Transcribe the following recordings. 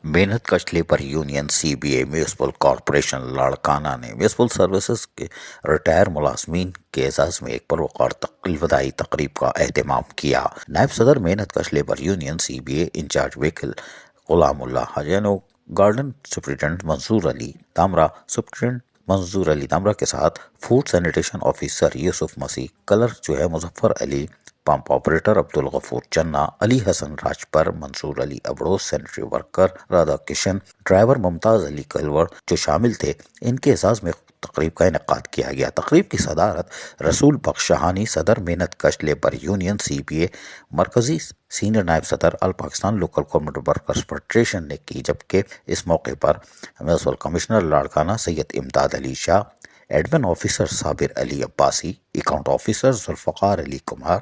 محنت کش labour union C B اے municipal corporation Larkana نے میونسپل سروسز کے ریٹائر ملازمین کے اعزاز میں ایک پروقار وداعی تقریب کا اہتمام کیا۔ نائب صدر محنت کش لیبر یونین سی بی اے انچارج وکیل غلام اللہ حجینو، گارڈن سپرنٹینڈنٹ منظور علی تامرہ کے ساتھ food sanitation officer Yousuf Masih, clerk Muzaffar Ali, pump operator Abdul Ghafoor Channa, Ali Hassan Rajper, Mansoor Ali ابڑوس، sanitary worker Radha Kishan, driver Mumtaz Ali کلور جو شامل تھے، ان کے اعزاز میں تقریب کا انعقاد کیا گیا۔ تقریب کی صدارت رسول بخش شاہانی، صدر محنت کش labour union C B A مرکزی سینئر نائب صدر all Pakistan local government workers federation نے کی، جبکہ اس موقع پر municipal commissioner Larkana Syed Imdad Ali Shah, admin officer Sabir Ali Abbasi, account officer Zulfiqar Ali Kumar,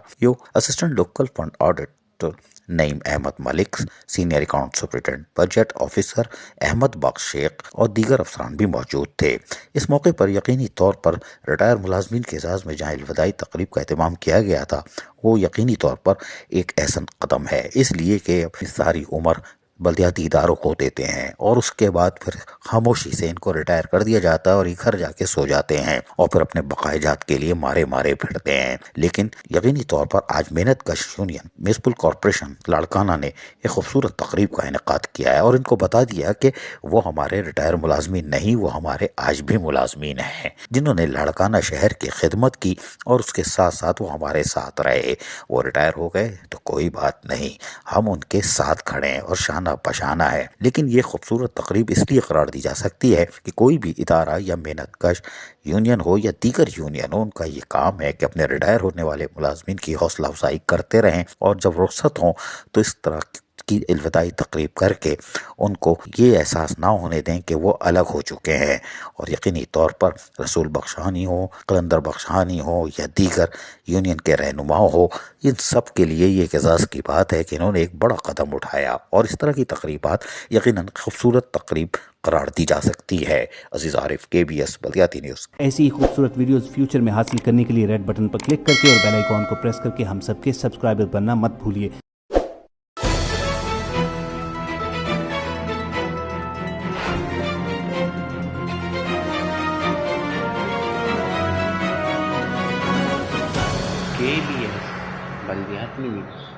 assistant local fund auditor Naeem Ahmed Malik, senior account superintendent budget officer Ahmed Bakhsh Sheikh اور دیگر افسران بھی موجود تھے۔ اس موقع پر یقینی طور پر ریٹائر ملازمین کے اعزاز میں جہاں الوداعی تقریب کا اہتمام کیا گیا تھا، وہ یقینی طور پر ایک احسن قدم ہے، اس لیے کہ اپنی ساری عمر بلدیاتی اداروں کو دیتے ہیں اور اس کے بعد پھر خاموشی سے ان کو ریٹائر کر دیا جاتا ہے اور یہ گھر جا کے سو جاتے ہیں اور پھر اپنے بقائے جات کے لیے مارے پھرتے ہیں۔ لیکن یقینی طور پر آج محنت کش یونین میونسپل کارپوریشن لاڑکانہ نے ایک خوبصورت تقریب کا انعقاد کیا ہے اور ان کو بتا دیا کہ وہ ہمارے ریٹائر ملازمین نہیں، وہ ہمارے آج بھی ملازمین ہیں، جنہوں نے لاڑکانہ شہر کی خدمت کی اور اس کے ساتھ ساتھ وہ ہمارے ساتھ رہے۔ وہ ریٹائر ہو گئے تو کوئی بات نہیں، ہم ان کے ساتھ کھڑے ہیں اور شانہ بشانہ ہے۔ لیکن یہ خوبصورت تقریب اس لیے قرار دی جا سکتی ہے کہ کوئی بھی ادارہ یا محنت کش یونین ہو یا دیگر یونین ہو، ان کا یہ کام ہے کہ اپنے ریٹائر ہونے والے ملازمین کی حوصلہ افزائی کرتے رہیں اور جب رخصت ہوں تو اس طرح کی الوداعی تقریب کر کے ان کو یہ احساس نہ ہونے دیں کہ وہ الگ ہو چکے ہیں۔ اور یقینی طور پر رسول بخشانی ہو، قلندر بخشانی ہو یا دیگر یونین کے رہنما ہو، ان سب کے لیے یہ ایک اعزاز کی بات ہے کہ انہوں نے ایک بڑا قدم اٹھایا اور اس طرح کی تقریبات یقیناً خوبصورت تقریب قرار دی جا سکتی ہے۔ عزیز عارف، KBS بلدیاتی نیوز۔ ایسی ہی خوبصورت ویڈیوز فیوچر میں حاصل کرنے کے لیے ریڈ بٹن پر کلک کر کے اور بیل آئیکن کو پریس کر کے ہم سب کے سبسکرائبر بننا مت بھولیے۔ KBS بلدیاتی نیوز۔